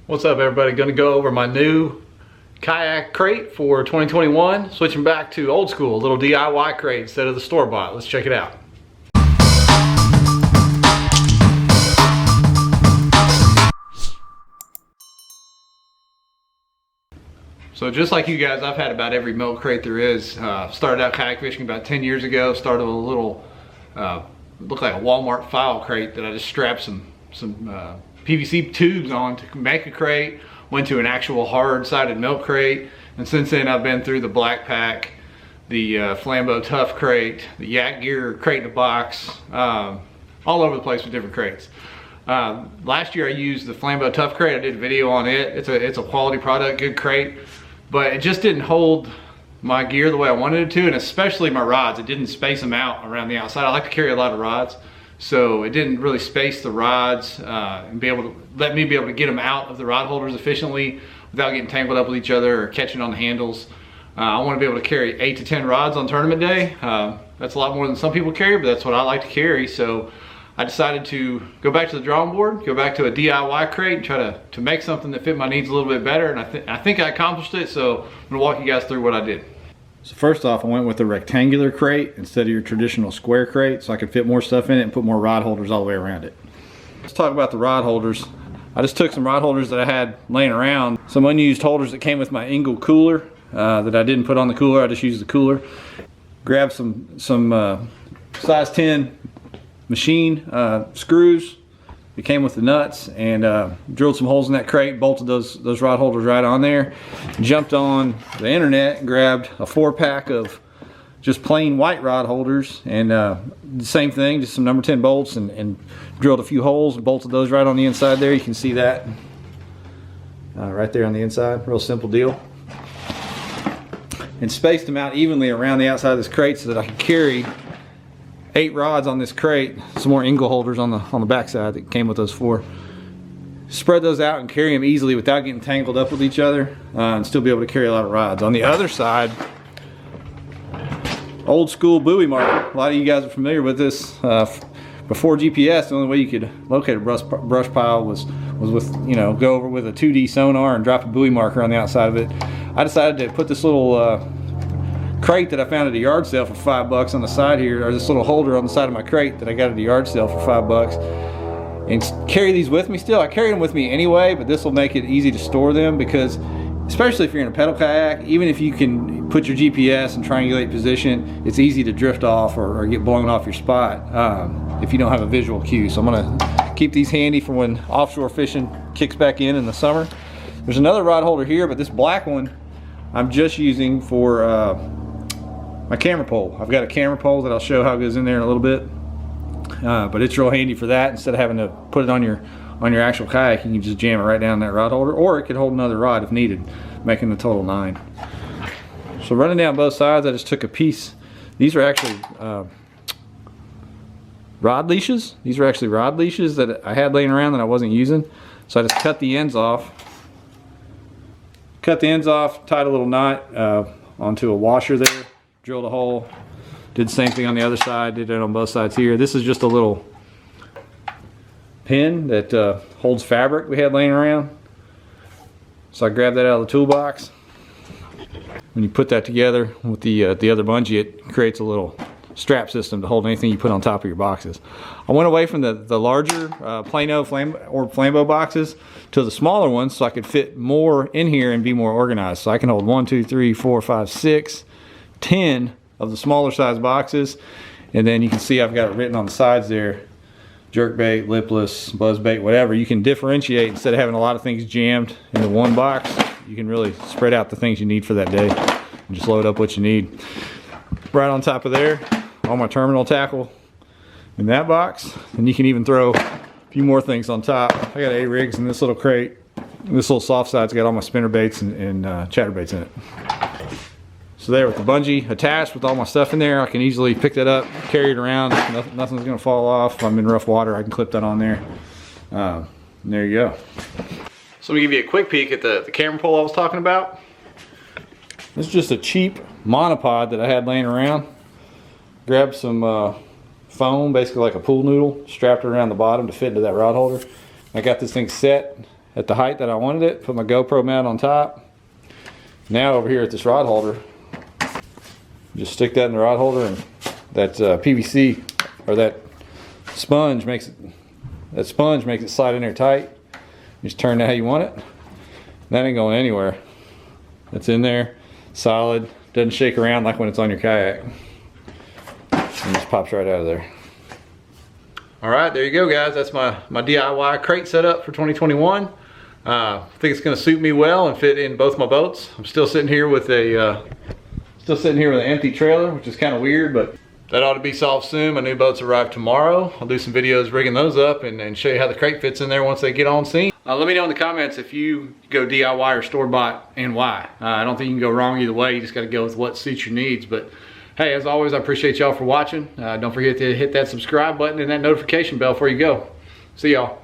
What's up, everybody? Going to go over my new kayak crate for 2021, switching back to old school, a little DIY crate instead of the store-bought. Let's check it out. So just like you guys, I've had about every milk crate there is. Started out kayak fishing about 10 years ago. Started with a little, looked like a Walmart file crate that I just strapped some PVC tubes on to make a crate. Went to an actual hard-sided milk crate, and since then I've been through the Black Pack, the Flambeau Tough crate, the Yak Gear crate in a box, all over the place with different crates. Last year I used the Flambeau Tough crate. I did a video on it. It's a quality product, good crate, but it just didn't hold my gear the way I wanted it to, and especially my rods. It didn't space them out around the outside. I like to carry a lot of rods, so it didn't really space the rods and let me be able to get them out of the rod holders efficiently without getting tangled up with each other or catching on the handles. I want to be able to carry 8 to 10 rods on tournament day. That's a lot more than some people carry, but that's what I like to carry. So I decided to go back to the drawing board, go back to a DIY crate and try to make something that fit my needs a little bit better. And I think I accomplished it, so I'm gonna walk you guys through what I did. So first off, I went with a rectangular crate instead of your traditional square crate, so I could fit more stuff in it and put more rod holders all the way around it. Let's talk about the rod holders. I just took some rod holders that I had laying around, some unused holders that came with my Engel cooler that I didn't put on the cooler. I just used the cooler. Grabbed some size 10 machine screws that came with the nuts, and drilled some holes in that crate, bolted those rod holders right on there. Jumped on the internet and grabbed a 4-pack of just plain white rod holders, and the same thing, just some number 10 bolts, and drilled a few holes and bolted those right on the inside there. You can see that right there on the inside. Real simple deal. And spaced them out evenly around the outside of this crate so that I could carry 8 rods on this crate, some more Engel holders on the back side that came with those 4. Spread those out and carry them easily without getting tangled up with each other, and still be able to carry a lot of rods. On the other side, old school buoy marker. A lot of you guys are familiar with this. Before GPS, the only way you could locate a brush pile was with, go over with a 2D sonar and drop a buoy marker on the outside of it. I decided to put this little crate that I found at a yard sale for $5 on the side here, or this little holder on the side of my crate that I got at a yard sale for $5, and carry these with me still. I carry them with me anyway, but this will make it easy to store them, because especially if you're in a pedal kayak, even if you can put your GPS and triangulate position, it's easy to drift off or get blown off your spot if you don't have a visual cue. So I'm gonna keep these handy for when offshore fishing kicks back in the summer. There's another rod holder here, but this black one I'm just using for my camera pole. I've got a camera pole that I'll show how it goes in there in a little bit, but it's real handy for that. Instead of having to put it on your actual kayak, you can just jam it right down that rod holder, or it could hold another rod if needed, making the total 9. So running down both sides, I just took a piece. These are actually rod leashes. These are actually rod leashes that I had laying around that I wasn't using. So I just cut the ends off. Tied a little knot onto a washer there. Drilled a hole, did the same thing on the other side, did it on both sides here. This is just a little pin that holds fabric we had laying around. So I grabbed that out of the toolbox. When you put that together with the other bungee, it creates a little strap system to hold anything you put on top of your boxes. I went away from the larger Plano or Flambeau boxes to the smaller ones so I could fit more in here and be more organized. So I can hold 1, 2, 3, 4, 5, 6, 10 of the smaller size boxes, and then you can see I've got it written on the sides there: jerkbait, lipless, buzzbait, whatever. You can differentiate instead of having a lot of things jammed into one box. You can really spread out the things you need for that day and just load up what you need. Right on top of there, all my terminal tackle in that box, and you can even throw a few more things on top. I got A-rigs in this little crate. This little soft side's got all my spinner baits and chatterbaits in it. So there, with the bungee attached with all my stuff in there, I can easily pick that up, carry it around. Nothing's gonna fall off. If I'm in rough water, I can clip that on there. And there you go. So let me give you a quick peek at the camera pole I was talking about. This is just a cheap monopod that I had laying around. Grabbed some foam, basically like a pool noodle, strapped it around the bottom to fit into that rod holder. I got this thing set at the height that I wanted it, put my GoPro mount on top. Now over here at this rod holder, just stick that in the rod holder, and that PVC or that sponge makes it slide in there tight. Just turn it how you want it. That ain't going anywhere. It's in there, solid, doesn't shake around like when it's on your kayak. And just pops right out of there. All right, there you go, guys. That's my DIY crate setup for 2021. I think it's going to suit me well and fit in both my boats. I'm still sitting here with an empty trailer, which is kind of weird, but that ought to be solved soon. My new boats arrive tomorrow. I'll do some videos rigging those up and show you how the crate fits in there once they get on scene. Let me know in the comments if you go DIY or store-bought and why. I don't think you can go wrong either way. You just got to go with what suits your needs. But hey, as always, I appreciate y'all for watching. Don't forget to hit that subscribe button and that notification bell before you go. See y'all.